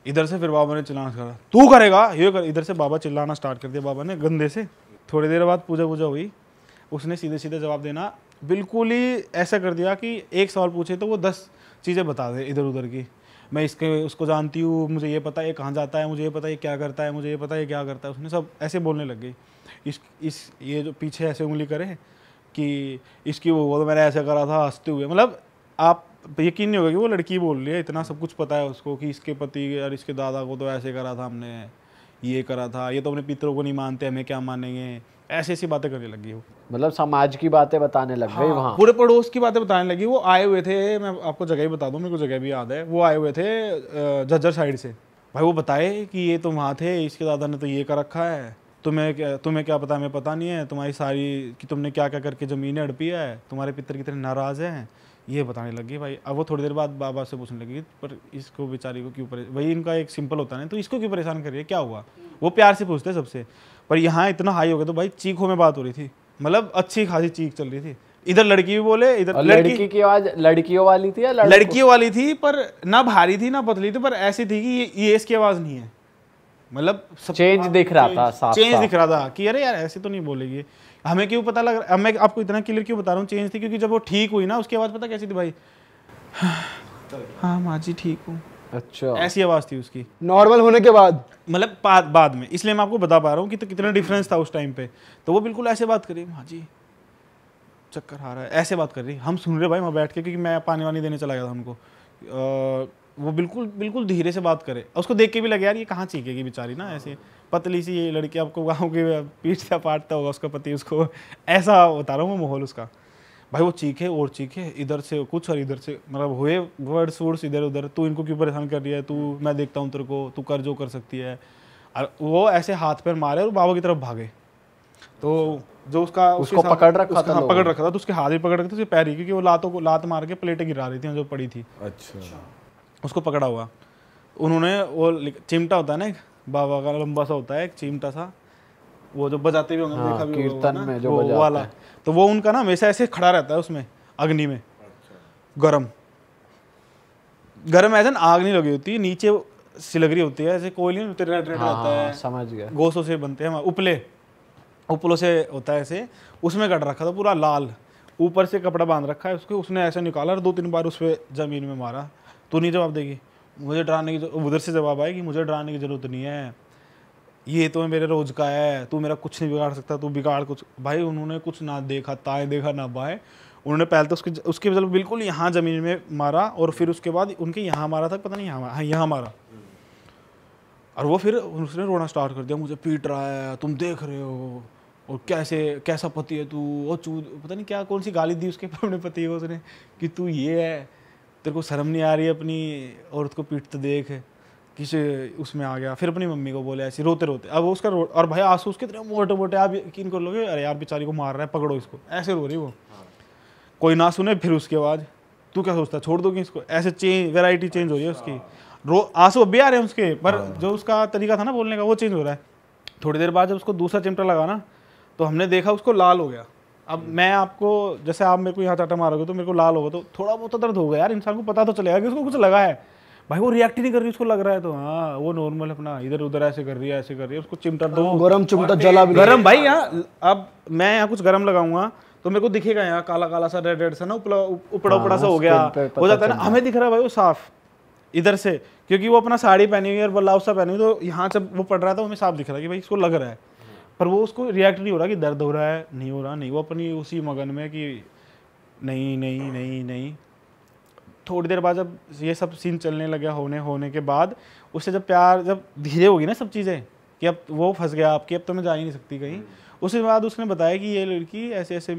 इधर से। फिर बाबा ने चिल्लाना करा, तू करेगा ये कर, इधर से बाबा चिल्लाना स्टार्ट कर दिया बाबा ने गंदे से। थोड़ी देर बाद पूजा हुई, उसने सीधे जवाब देना बिल्कुल ही ऐसा कर दिया कि एक सवाल पूछे तो वो 10 चीज़ें बता दे इधर उधर की। मैं उसको जानती हूँ, मुझे ये पता है कहाँ जाता है, मुझे ये पता है क्या करता है, मुझे ये पता है क्या करता है। उसने सब ऐसे बोलने लग गई। इस ये जो पीछे ऐसे उंगली करे कि इसकी वो तो मैंने ऐसे करा था हंसते हुए, मतलब आप यकीन नहीं होगा कि वो लड़की बोल रही है, इतना सब कुछ पता है उसको कि इसके पति और इसके दादा को तो ऐसे करा था हमने, ये करा था, ये तो अपने पितरों को नहीं मानते, हमें क्या मानेंगे, ऐसी ऐसी बातें करने लगी वो। मतलब समाज की बातें बताने लग गई वहाँ। पूरे पड़ोस की बातें बताने लगी। वो आए हुए थे, मैं आपको जगह ही बता दूं, मेरे को जगह भी याद है, वो आए हुए थे जज्जर साइड से। भाई वो बताए कि ये तो वहाँ थे, इसके दादा ने तो ये कर रखा है, तुम्हें क्या पता, हमें पता नहीं है, तुम्हारी सारी कि तुमने क्या क्या करके ज़मीनें हड़पी है, तुम्हारे पितर कितने नाराज़ हैं, ये बताने लगी भाई। अब वो थोड़ी देर बाद बाबा से पूछने लगी, पर इसको बेचारी को क्यों वही इनका एक सिंपल होता है, तो इसको क्यों परेशान कर रही है, क्या हुआ, वो प्यार से पूछते सबसे। पर यहाँ इतना हाई हो गया तो भाई चीखों में बात हो रही थी, मतलब अच्छी खासी चीख चल रही थी। इधर लड़की भी बोले, इधर लड़की की आवाज लड़कियों वाली थी या लड़कियों वाली थी, पर ना भारी थी ना पतली थी, पर ऐसी थी कि ये इसकी आवाज नहीं है, मतलब चेंज दिख रहा था, साफ चेंज दिख रहा था कि अरे यार ऐसे तो नहीं बोलेगी। हमें क्यों पता लग रहा, मैं आपको इतना क्लियर क्यों बता रहा हूँ चेंज थी, क्योंकि जब वो ठीक हुई ना उसकी आवाज पता कैसी थी भाई, हाँ माँ जी ठीक हूँ, अच्छा ऐसी आवाज थी उसकी नॉर्मल होने के बाद, मतलब बाद में। इसलिए मैं आपको बता पा रहा हूँ कि तो कितना डिफरेंस था उस टाइम पे। तो वो बिल्कुल ऐसे बात करी, माँ जी चक्कर आ रहा है, ऐसे बात कर रही, हम सुन रहे भाई वहाँ बैठ के, क्योंकि मैं पानी वानी देने चला गया था उनको। वो बिल्कुल धीरे से बात करे, उसको देख के भी लगे यार ये कहाँ चीखेगी बेचारी ना, ऐसे पतली सी ये लड़की, आपको गाँव के पीठ से पाटता होगा उसका पति उसको, ऐसा बता रहा हूँ मैं माहौल उसका। भाई वो चीखे और चीखे, इधर से कुछ और इधर से, मतलब हुए वर्ड्स वर्ड्स इधर उधर, तू इनको क्यों परेशान कर रही है, तू मैं देखता हूँ तेरे को, तू कर जो कर सकती है। और वो ऐसे हाथ पैर मारे और बाबा की तरफ भागे। तो जो उसको पकड़ रखा था, पकड़ रखा था, तो उसके हाथ भी पकड़ रखे थे, उसके पैर ही, क्योंकि वो लात मार के प्लेटें गिरा रही थी जो पड़ी थी। अच्छा, उसको पकड़ा हुआ उन्होंने, वो चिमटा होता है ना एक बाबा का लंबा सा होता है एक चिमटा सा, वो जो बजाते भी होंगे, देखा भी कीर्तन में जो वो वाला, तो वो उनका ना वैसे ऐसे खड़ा रहता है उसमें अग्नि में, गरम ऐसे आग नहीं लगी होती, नीचे सिलगरी होती है, ऐसे कोयले नहीं होते, रेड रहता है, समझ गया, गोसों से बनते हैं, उपलों से होता है ऐसे, उसमें कट रखा था पूरा लाल, ऊपर से कपड़ा बांध रखा है उसके, उसने ऐसे निकाला और 2-3 बार उस पर जमीन में मारा। तू नहीं जवाब देगी, मुझे डराने की, उधर से जवाब आया कि मुझे डराने की जरूरत नहीं है, ये तो मेरे रोज का है, तू मेरा कुछ नहीं बिगाड़ सकता, तू बिगाड़ कुछ। भाई उन्होंने कुछ ना देखा, ताए देखा ना बाएं, उन्होंने पहले तो उसके मतलब बिल्कुल यहाँ जमीन में मारा, और फिर उसके बाद उनके यहाँ मारा था, पता नहीं यहाँ मारा, और वो फिर उसने रोना स्टार्ट कर दिया, मुझे पीट रहा है, तुम देख रहे हो, और कैसा पति है तू, वो पता नहीं क्या कौन सी गाली दी उसके अपने पति को उसने, कि तू ये है, तेरे को शर्म नहीं आ रही है अपनी औरत को पीटते देख, किसी उसमें आ गया। फिर अपनी मम्मी को बोले ऐसे रोते रोते, अब उसका और भाई आंसू उसके इतने मोटे मोटे, आप यकीन कर लोगे, अरे यार बेचारी को मार रहा है, पकड़ो इसको, ऐसे रो रही वो। कोई ना सुने, फिर उसके बाद तू क्या सोचता है, छोड़ दोगे इसको, ऐसे वैरायटी चेंज हो रही है उसकी, आंसू अब भी आ रहे हैं उसके, पर जो उसका तरीका था ना बोलने का वो चेंज हो रहा है। थोड़ी देर बाद जब उसको दूसरा चिमटा लगा ना, तो हमने देखा उसको लाल हो गया। अब मैं आपको, जैसे आप मेरे को यहाँ चाटा मारोगे तो मेरे को लाल होगा, तो थोड़ा बहुत दर्द होगा यार, इंसान को पता तो चलेगा कि उसको कुछ लगा है। भाई वो रिएक्ट ही नहीं कर रही, उसको लग रहा है तो हाँ वो नॉर्मल अपना इधर उधर ऐसे कर रही है, ऐसे कर रही है, उसको चिमटा दो, गरम चिमटा जला भी गरम भाई। यहाँ अब मैं यहाँ कुछ गरम लगाऊंगा तो मेरे को दिखेगा यहाँ काला काला सा रेड सा ना, उपड़ा सा हो गया, हो जाता है ना, हमें दिख रहा है भाई वो साफ इधर से, क्योंकि वो अपना साड़ी पहनी हुई है और ब्लाउज सा पहनी हुई, तो यहाँ जब वो पड़ रहा था हमें साफ दिख रहा है कि भाई इसको लग रहा है, पर वो उसको रिएक्ट नहीं हो रहा कि दर्द हो रहा है, नहीं हो रहा, नहीं, वो अपनी उसी मगन में कि नहीं नहीं नहीं नहीं। थोड़ी देर बाद जब ये सब सीन चलने लगा, होने के बाद उससे जब प्यार जब धीरे होगी ना सब चीज़ें, कि अब वो फंस गया आपकी, अब तो मैं जा ही नहीं सकती कहीं, उसके बाद उसने बताया कि ये लड़की ऐसे ऐसे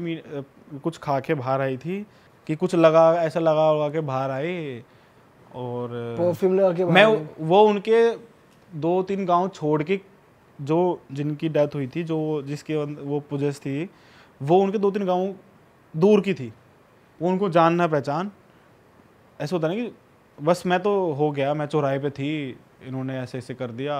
कुछ खा के बाहर आई थी, कि कुछ ऐसा लगा के बाहर आई, और परफ्यूम लगा के मैं वो उनके 2-3 गांव छोड़ के, जो जिनकी डेथ हुई थी, जो जिसके वो पुजेस थी, वो उनके 2-3 गांव दूर की थी, वो उनको जानना पहचान, ऐसा होता ना कि बस मैं तो हो गया, मैं चौराहे पे थी, इन्होंने ऐसे ऐसे कर दिया,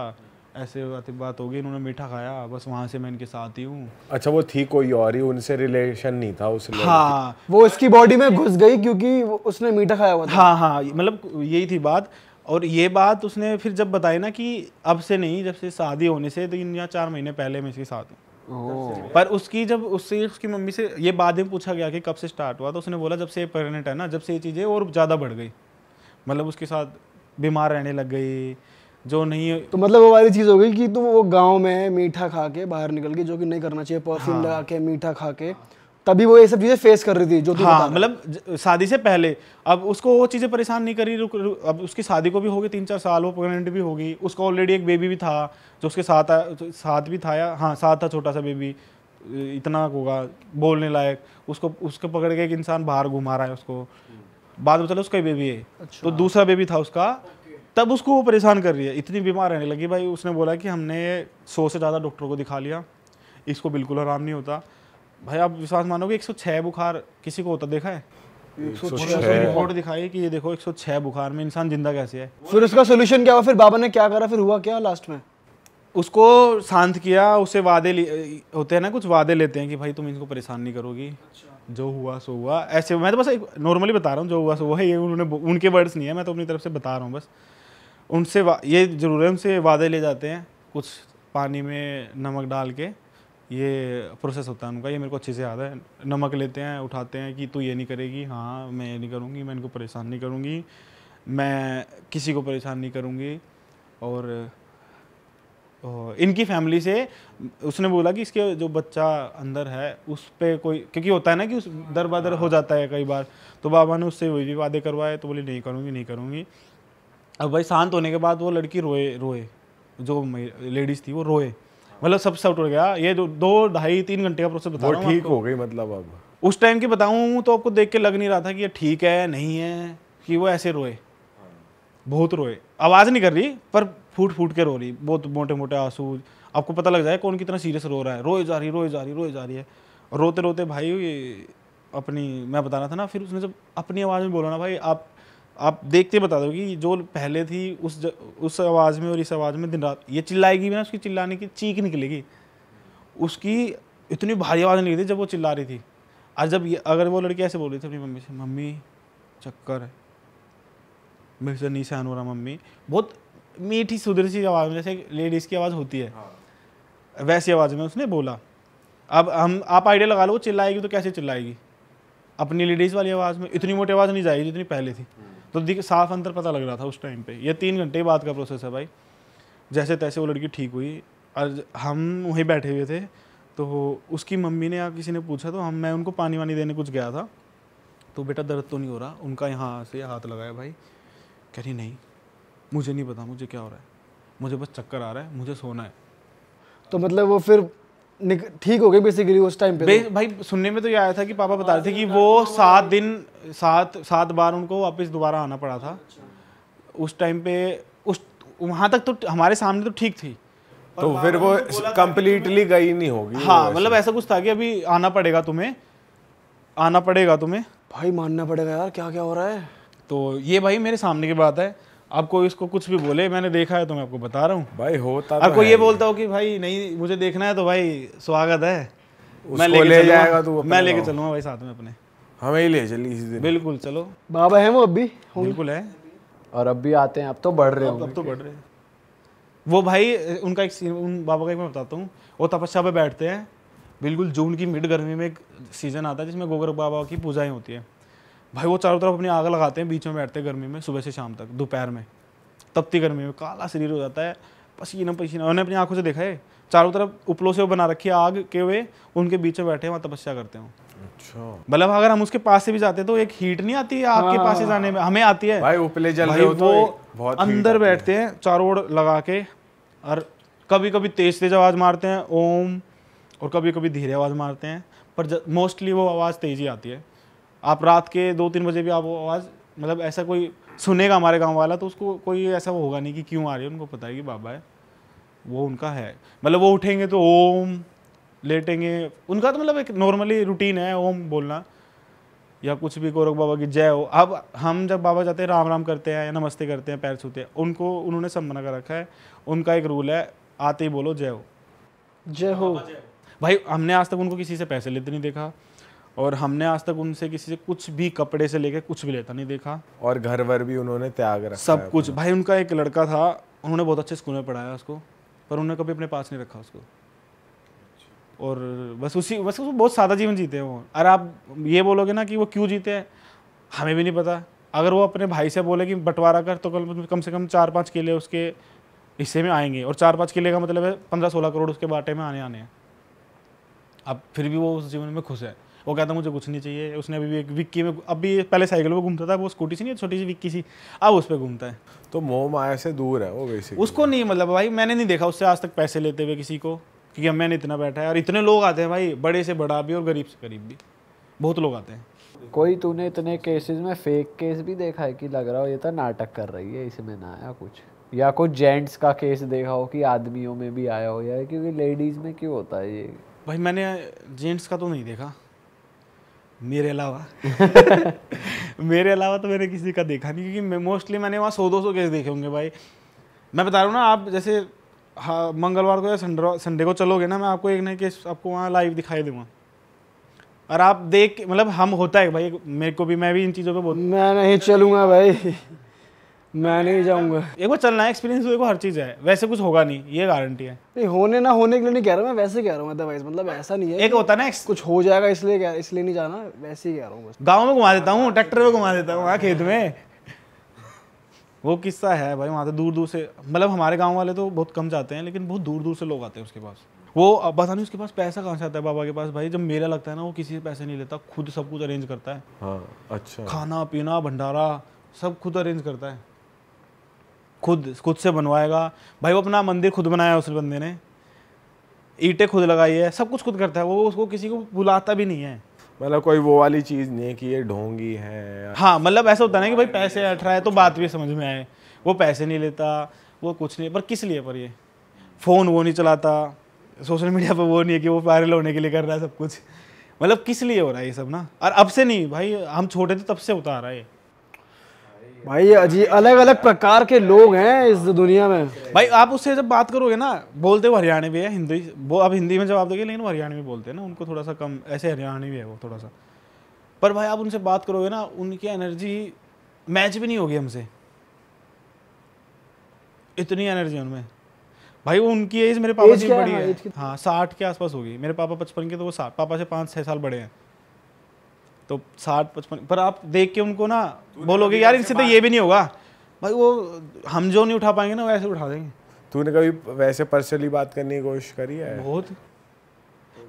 ऐसे बात हो गई, इन्होंने मीठा खाया, बस वहाँ से मैं इनके साथ ही हूँ। अच्छा, वो थी कोई और ही, उनसे रिलेशन नहीं था उस लड़की? हाँ, वो इसकी बॉडी में घुस गई क्योंकि उसने मीठा खाया हुआ था। हाँ, मतलब यही थी बात। और ये बात उसने फिर जब बताई ना कि अब से नहीं, जब से शादी होने से 3 या 4 महीने पहले मैं इसके साथ हूँ। पर उसकी जब उसकी मम्मी से ये बाद में पूछा गया कि कब से स्टार्ट हुआ, तो उसने बोला जब से प्रेग्नेंट है ना, जब से ये चीज़ें और ज़्यादा बढ़ गई, मतलब उसके साथ बीमार रहने लग गई, जो नहीं। तो मतलब वो वाली चीज हो गई कि तुम वो गांव में मीठा खा के बाहर निकल गई, जो कि नहीं करना चाहिए, परफ्यूम लगा के मीठा खा के, तभी वो ये सब चीजें फेस कर रही थी जो तू बता हाँ रहा है। मतलब शादी से पहले। अब उसको वो चीज़ें परेशान नहीं करी, अब उसकी शादी को भी हो गई 3-4 साल, वो प्रेगनेंट भी होगी, उसका ऑलरेडी एक बेबी भी था जो उसके साथ भी था, या हाँ साथ था, छोटा सा बेबी, इतना होगा बोलने लायक, उसको पकड़ के एक इंसान बाहर घुमा रहा है उसको, बाद में चलो उसका बेबी है। तो दूसरा बेबी था उसका, तब उसको वो परेशान कर रही है, इतनी बीमार रहने लगी भाई। उसने बोला कि हमने 100 से ज़्यादा डॉक्टरों को दिखा लिया, इसको बिल्कुल आराम नहीं होता। भाई आप विश्वास मानोगे 106 बुखार किसी को होता देखा है? 106 रिपोर्ट दिखाई कि ये देखो 106 बुखार में इंसान जिंदा कैसे है। फिर उसका सोल्यूशन क्या हुआ, फिर बाबा ने क्या करा, फिर हुआ क्या लास्ट में? उसको शांत किया, उसे होते हैं ना, कुछ वादे लेते हैं कि भाई तुम इनको परेशान नहीं करोगी, जो हुआ सो हुआ। ऐसे मैं तो बस नॉर्मली बता रहा हूँ, जो हुआ सो हुआ है, ये उनके वर्ड्स नहीं है, मैं तो अपनी तरफ से बता रहा हूँ बस। उनसे ये जरूर है, उनसे वादे ले जाते हैं, कुछ पानी में नमक डाल के, ये प्रोसेस होता है उनका, ये मेरे को अच्छे से याद है। नमक लेते हैं, उठाते हैं कि तू ये नहीं करेगी, हाँ मैं ये नहीं करूँगी, मैं इनको परेशान नहीं करूँगी, मैं किसी को परेशान नहीं करूँगी। और इनकी फैमिली से उसने बोला कि इसके जो बच्चा अंदर है उस पर कोई, क्योंकि होता है ना कि उस दर बदर हो जाता है कई बार, तो बाबा ने उससे वही भी वादे करवाए, तो बोली नहीं करूँगी नहीं करूँगी। अब भाई शांत होने के बाद वो लड़की रोए, जो लेडीज़ थी वो रोए, मतलब सब उठ गया। ये 2-2.5-3 घंटे का प्रोसेस बता रहा हूँ। वो ठीक हो गई मतलब? अब उस टाइम की बताऊँ तो आपको देख के लग नहीं रहा था कि ये ठीक है नहीं है, कि वो ऐसे रोए, बहुत रोए, आवाज़ नहीं कर रही पर फूट फूट के रो रही, बहुत मोटे मोटे आंसू, आपको पता लग जाए कौन कितना सीरियस रो रहा है, रोए जा रही है। और रोते रोते भाई अपनी, मैं बता रहा था ना, फिर उसने जब अपनी आवाज़ में बोला ना भाई, आप देखते बता दो कि जो पहले थी उस आवाज़ में और इस आवाज़ में दिन रात ये चिल्लाएगी भी ना, उसकी चिल्लाने की चीख निकलेगी, उसकी इतनी भारी आवाज़ निकली थी जब वो चिल्ला रही थी। आज जब अगर वो लड़की ऐसे बोल रही थी अपनी मम्मी से, मम्मी चक्कर है, मेरे से नहीं सहन हो रहा मम्मी, बहुत मीठी सुधर सी आवाज़ में, जैसे लेडीज़ की आवाज़ होती है, वैसी आवाज़ में उसने बोला। अब आप आइडिया लगा लो, वो चिल्लाएगी तो कैसे चिल्लाएगी, अपनी लेडीज़ वाली आवाज़ में, इतनी मोटी आवाज़ नहीं जाएगी जितनी पहले थी। तो साफ अंतर पता लग रहा था उस टाइम पे। ये 3 घंटे बाद का प्रोसेस है भाई। जैसे तैसे वो लड़की ठीक हुई, और हम वहीं बैठे हुए थे, तो उसकी मम्मी ने या किसी ने पूछा, तो मैं उनको पानी वानी देने कुछ गया था, तो बेटा दर्द तो नहीं हो रहा? उनका यहाँ से हाथ लगाया भाई, कह रही नहीं मुझे नहीं पता मुझे क्या हो रहा है, मुझे बस चक्कर आ रहा है, मुझे सोना है। तो मतलब वो फिर ठीक हो गई बेसिकली उस टाइम पे? भाई सुनने में तो ये आया था कि पापा बता रहे थे कि वो 7 बार उनको वापस दोबारा आना पड़ा था उस टाइम पे। वहाँ तक तो हमारे सामने तो ठीक थी, तो फिर वो कंप्लीटली गई नहीं होगी। हाँ मतलब ऐसा कुछ था कि अभी आना पड़ेगा तुम्हें। भाई मानना पड़ेगा यार, क्या क्या हो रहा है। तो ये भाई मेरे सामने की बात है, अब कोई इसको कुछ भी बोले, मैंने देखा है तो मैं आपको बता रहा हूँ भाई, होता अब कोई ये बोलता हो कि भाई नहीं मुझे देखना है, तो भाई स्वागत है, मैं ले जाएगा तू, मैं लेके चलूंगा भाई साथ में अपने, हमें ही ले चली इस दिन। बिल्कुल चलो, बाबा है वो अब भी? बिल्कुल है, और अब भी आते हैं, अब तो बढ़ रहे अब तो बढ़ रहे हैं वो भाई। उनका एक सीन, उन बाबा का एक मैं बताता हूँ, वो तपस्या पे बैठते हैं, बिल्कुल जून की मिड गर्मी में एक सीजन आता है जिसमें गोगर बाबा की पूजाएं होती है भाई। वो चारों तरफ अपनी आग लगाते हैं, बीच में बैठते हैं गर्मी में, सुबह से शाम तक, दोपहर में तपती गर्मी में, काला शरीर हो जाता है, पसीना पसीना। उन्होंने अपनी आंखों से देखा है, चारों तरफ उपलों से वो बना रखी है आग के, हुए उनके बीच में बैठे हैं, वहाँ तपस्या करते हैं। अच्छा, मतलब अगर हम उसके पास से भी जाते तो एक हीट नहीं आती है आग के पास से जाने में, हमें आती है भाई उपले जल भाई। रहे हो तो वो बहुत अंदर बैठते हैं चारों ओर लगा के, और कभी कभी तेज तेज आवाज़ मारते हैं ओम, और कभी कभी धीरे आवाज़ मारते हैं, पर मोस्टली वो आवाज़ तेज ही आती है। आप रात के 2-3 बजे भी आप वो आवाज़, मतलब ऐसा कोई सुनेगा हमारे गांव वाला तो उसको कोई ऐसा वो होगा नहीं कि क्यों आ रही है, उनको पता है कि बाबा है, वो उनका है। मतलब वो उठेंगे तो ओम, लेटेंगे, उनका तो मतलब एक नॉर्मली रूटीन है ओम बोलना, या कुछ भी गोरख बाबा की जय हो। अब हम जब बाबा जाते हैं राम राम करते हैं या नमस्ते करते हैं, पैर छूते हैं, उनको उन्होंने सब मना कर रखा है। उनका एक रूल है, आते ही बोलो जय हो, जय हो। भाई हमने आज तक उनको किसी से पैसे लेते नहीं देखा, और हमने आज तक उनसे किसी से कुछ भी कपड़े से लेकर कुछ भी लेता नहीं देखा, और घर वर भी उन्होंने त्याग रखा सब कुछ। भाई उनका एक लड़का था, उन्होंने बहुत अच्छे स्कूल में पढ़ाया उसको, पर उन्होंने कभी अपने पास नहीं रखा उसको, और बस वो बहुत सादा जीवन जीते हैं वो। अरे आप ये बोलोगे ना कि वो क्यों जीते हैं, हमें भी नहीं पता। अगर वो अपने भाई से बोले कि बंटवारा कर, तो कम से कम 4-5 किले उसके हिस्से में आएंगे, और 4-5 किले का मतलब है 15-16 करोड़ उसके बाटे में आने हैं। अब फिर भी वो उस जीवन में खुश है। वो कहता मुझे कुछ नहीं चाहिए। उसने अभी भी एक विक्की में, अभी पहले साइकिल पे घूमता था, वो स्कूटी सी नहीं छोटी सी विक्की सी, अब उस पर घूमता है। तो मोह माया से दूर है वो बेसिकली। उसको नहीं, मतलब भाई मैंने नहीं देखा उससे आज तक पैसे लेते हुए किसी को, क्योंकि मैंने इतना बैठा है और इतने लोग आते हैं भाई, बड़े से बड़ा भी और गरीब से गरीब भी, बहुत लोग आते हैं। कोई तूने इतने केसेस में फेक केस भी देखा है कि लग रहा हो ये तो नाटक कर रही है, इसमें ना आया कुछ, या कुछ जेंट्स का केस देखा हो कि आदमियों में भी आया हो, या क्योंकि लेडीज में क्यों होता है ये? भाई मैंने जेंट्स का तो नहीं देखा मेरे अलावा मेरे अलावा तो मैंने किसी का देखा नहीं, क्योंकि मोस्टली मैंने वहाँ 100-200 केस देखे होंगे भाई। मैं बता रहा हूँ ना, आप जैसे हाँ मंगलवार को या संडे को चलोगे ना, मैं आपको एक नए केस आपको वहाँ लाइव दिखाई दूंगा, और आप देख मतलब हम होता है भाई, मेरे को भी, मैं भी इन चीज़ों पे बहुत, मैं नहीं चलूंगा भाई, मैं नहीं जाऊंगा। एक बार चलना है, एक्सपीरियंस देखो, हर चीज़ है, वैसे कुछ होगा नहीं, ये गारंटी है। नहीं होने ना होने के लिए नहीं कह रहा मैं, वैसे कह रहा हूँ मतलब ऐसा नहीं है एक होता है ना कुछ हो जाएगा इसलिए नहीं जाना, वैसे ही कह रहा हूँ बस। गाँव में घुमा देता हूँ, ट्रैक्टर में घुमा देता हूँ वहाँ खेत में। वो किस्सा है भाई, वहाँ से दूर दूर से, मतलब हमारे गाँव वाले तो बहुत कम जाते हैं, लेकिन बहुत दूर दूर से लोग आते हैं उसके पास। वो अब पता नहीं उसके पास पैसा कहाँ से आता है बाबा के पास भाई। जब मेला लगता है ना, वो किसी से पैसे नहीं लेता, खुद सब कुछ अरेंज करता है। हाँ अच्छा। खाना पीना भंडारा सब खुद अरेंज करता है, खुद से बनवाएगा भाई। वो अपना मंदिर खुद बनाया उस बंदे ने, ईंटें खुद लगाई है, सब कुछ खुद करता है वो। उसको किसी को बुलाता भी नहीं है। मतलब कोई वो वाली चीज नहीं है कि ये ढोंगी है। हाँ मतलब ऐसा होता है ना कि भाई पैसे अट रहा है तो बात भी समझ में आए। वो पैसे नहीं लेता, वो कुछ नहीं, पर किस लिए, पर ये फ़ोन वो नहीं चलाता, सोशल मीडिया पर वो नहीं है कि वो वायरल होने के लिए कर रहा है सब कुछ। मतलब किस लिए हो रहा है ये सब ना। और अब से नहीं भाई, हम छोटे थे तब से होता आ रहा है भाई अजीब अलग अलग प्रकार के लोग हैं इस दुनिया में भाई। आप उससे जब बात करोगे ना, बोलते वो हरियाणवी है, हिंदी वो अब हिंदी में जवाब दोगे, लेकिन वो हरियाणवी बोलते हैं ना, उनको थोड़ा सा कम ऐसे हरियाणवी है वो थोड़ा सा। पर भाई आप उनसे बात करोगे ना, उनकी एनर्जी मैच भी नहीं होगी हमसे, इतनी एनर्जी उनमें भाई। वो उनकी एज मेरे पापा से बड़ी है, हाँ 60 के आसपास होगी। मेरे पापा 55 के, तो वो 60, पापा से 5-6 साल बड़े हैं, तो 60-55। पर आप देख के उनको ना बोलोगे यार इनसे तो ये भी नहीं होगा भाई। वो हम जो नहीं उठा पाएंगे ना, वैसे उठा देंगे। तूने कभी वैसे पर्सनली बात करने की कोशिश करी है? बहुत।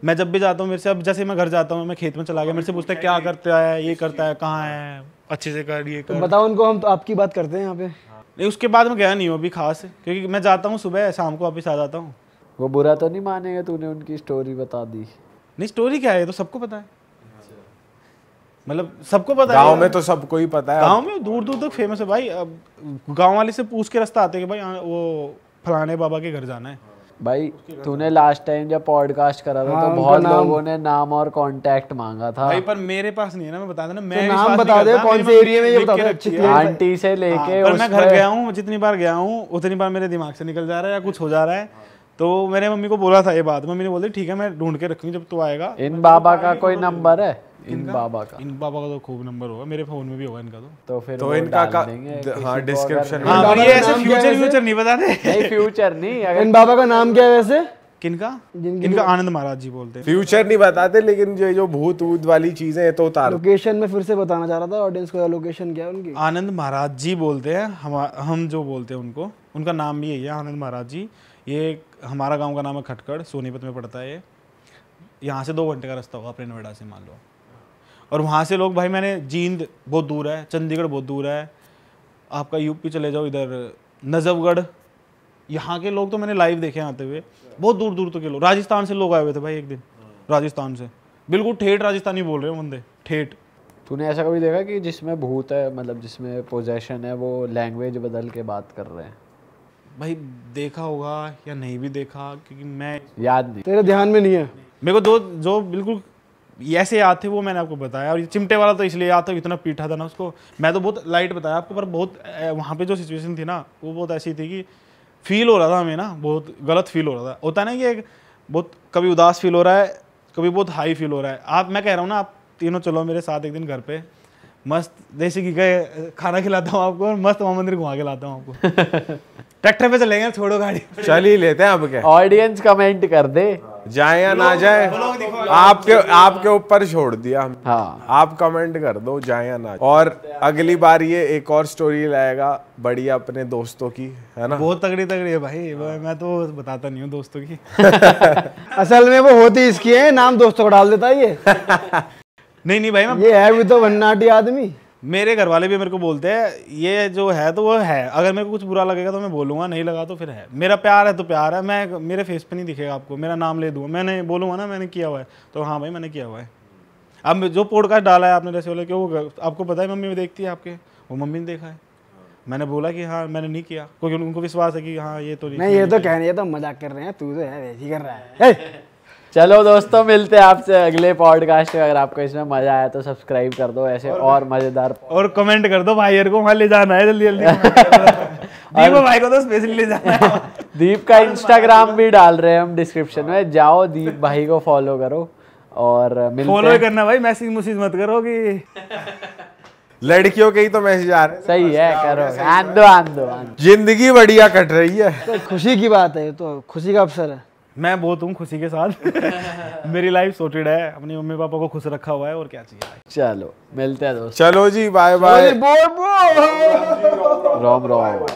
मैं जब भी जाता हूँ, मेरे से अब जैसे मैं घर जाता हूँ, मैं खेत में चला गया, मेरे से पूछता है क्या करता है, ये करता है, कहाँ है, अच्छे से कर, ये कर। बताओ उनको, हम तो आपकी बात करते हैं यहाँ पे। नहीं उसके बाद मैं गया नहीं हूँ अभी खास, क्योंकि मैं जाता हूँ सुबह, शाम को वापस आ जाता हूँ। वो बुरा तो नहीं मानेगा, तूने उनकी स्टोरी बता दी? नहीं स्टोरी क्या है, ये तो सबको पता है, मतलब सबको पता है। गांव में तो सबको ही पता है। गांव में दूर दूर तक फेमस है भाई। अब गांव वाले से पूछ के रास्ता आते हैं कि भाई वो फलाने बाबा के घर जाना है। भाई तूने लास्ट टाइम जब पॉडकास्ट करा था तो बहुत लोगों ने नाम और कांटेक्ट मांगा था भाई, पर मेरे पास नहीं है ना, मैं बता देना। मैं नाम बता दे कौन से एरिया में, ये बता दे। आंटी से लेके पर मैं घर गया हूँ, जितनी बार गया हूँ उतनी बार मेरे दिमाग से निकल जा रहा है या कुछ हो जा रहा है। तो मैंने मम्मी को बोला था ये बात, मम्मी ने बोली ठीक है मैं ढूंढ के रखूंगी जब तू आएगा। इन बाबा का कोई नंबर है? इन बाबा का तो खूब नंबर होगा, मेरे फोन में भी होगा इनका। तो फिर तो वो इनका डाल देंगे हाँ डिस्क्रिप्शन में। हाँ पर ये ऐसे फ्यूचर नहीं बताते। नहीं फ्यूचर नहीं, अगर इन बाबा का नाम क्या है वैसे? किनका? इनका आनंद महाराज जी बोलते हैं। फ्यूचर नहीं बताते, लेकिन जो भूत ऊत वाली चीजें हैं तो उतार। लोकेशन में फिर से बताना चाह रहा था ऑडियंस को, लोकेशन क्या है उनकी? आनंद महाराज जी बोलते हैं, हम जो बोलते हैं उनको, उनका नाम भी यही है आनंद महाराज जी। ये हमारा गांव का नाम है खटकड़, सोनीपत में पड़ता है ये। यहाँ से 2 घंटे का रास्ता होगा अपने नोएडा से मान लो। और वहाँ से लोग भाई, मैंने जींद बहुत दूर है, चंडीगढ़ बहुत दूर है, आपका यूपी चले जाओ इधर नजफगढ़, यहाँ के लोग तो मैंने लाइव देखे आते हुए, बहुत दूर दूर तक के लोग। राजस्थान से लोग आए हुए थे भाई एक दिन, राजस्थान से बिल्कुल ठेठ राजस्थानी बोल रहे हो बंदे, ठेठ। तूने ऐसा कभी देखा कि जिसमें भूत है, मतलब जिसमें पोजेशन है, वो लैंग्वेज बदल के बात कर रहे हैं? भाई देखा होगा या नहीं भी देखा, क्योंकि मैं याद नहीं, तेरे ध्यान में नहीं है। मेरे को जो बिल्कुल ऐसे याद थे वो मैंने आपको बताया। और ये चिमटे वाला तो इसलिए याद था, इतना पीठा था ना उसको। मैं तो बहुत लाइट बताया आपको, पर बहुत वहाँ पे जो सिचुएशन थी ना वो बहुत ऐसी थी कि फील हो रहा था हमें ना, बहुत गलत फील हो रहा था। होता है ना कि एक बहुत कभी उदास फील हो रहा है, कभी बहुत हाई फील हो रहा है। मैं कह रहा हूँ ना, आप तीनों चलो मेरे साथ एक दिन घर पे, मस्त देसी घी का खाना खिलाता हूँ आपको, और मस्त वहाँ मंदिर घुमा के लाता हूँ आपको। ट्रैक्टर पे चलेंगे, छोड़ो गाड़ी, चल ही लेते हैं अब क्या। ऑडियंस कमेंट कर दे। जाए या ना जाए आपके ऊपर छोड़ दिया हम। हाँ आप कमेंट कर दो जाए या ना। और अगली बार ये एक और स्टोरी लाएगा बढ़िया अपने दोस्तों की, है ना? बहुत तगड़ी तगड़ी है भाई, मैं तो बताता नहीं हूँ दोस्तों की। असल में वो होती इसकी है, नाम दोस्तों को डाल देता है ये। नहीं भाई, मैं ये है भी तो भन्नाटी आदमी। मेरे घर वाले भी मेरे को बोलते हैं ये जो है तो वो है, अगर मेरे को कुछ बुरा लगेगा तो मैं बोलूंगा, नहीं लगा तो फिर है। मेरा प्यार है तो प्यार है, मैं मेरे फेस पे नहीं दिखेगा आपको, मेरा नाम ले दूंगा, मैंने बोलूंगा ना मैंने किया हुआ है तो हाँ भाई मैंने किया हुआ है। अब जो पॉडकास्ट डाला है आपने जैसे बोला कि वो आपको पता है मम्मी देखती है आपके, वो मम्मी ने देखा है, मैंने बोला कि हाँ मैंने नहीं किया, क्योंकि उनको विश्वास है कि हाँ ये तो नहीं, ये तो कह रही है, तो मजाक कर रहे हैं, तू तो है वैसे ही कर रहा है। चलो दोस्तों, मिलते हैं आपसे अगले पॉडकास्ट में। अगर आपको इसमें मजा आया तो सब्सक्राइब कर दो ऐसे और मजेदार, और कमेंट कर दो भाई को वहाँ ले जाना है जल्दी जल्दी। दीप भाई को तो स्पेशली ले जाना है। दीप का इंस्टाग्राम भी डाल रहे हैं हम डिस्क्रिप्शन में, जाओ दीप भाई को फॉलो करो और मिलते फॉलो हैं। करना भाई, मैसेज मत करो कि लड़कियों के ही तो मैसेज आ रहे हैं। सही है, करो आंदो। जिंदगी बढ़िया कट रही है। तो खुशी की बात है, तो खुशी का अवसर है। मैं बहुत हूँ खुशी के साथ। मेरी लाइफ सॉर्टेड है, अपनी मम्मी पापा को खुश रखा हुआ है, और क्या चाहिए। चलो मिलते हैं दोस्तों, चलो जी, बाय बाय। बोल रोम रोम।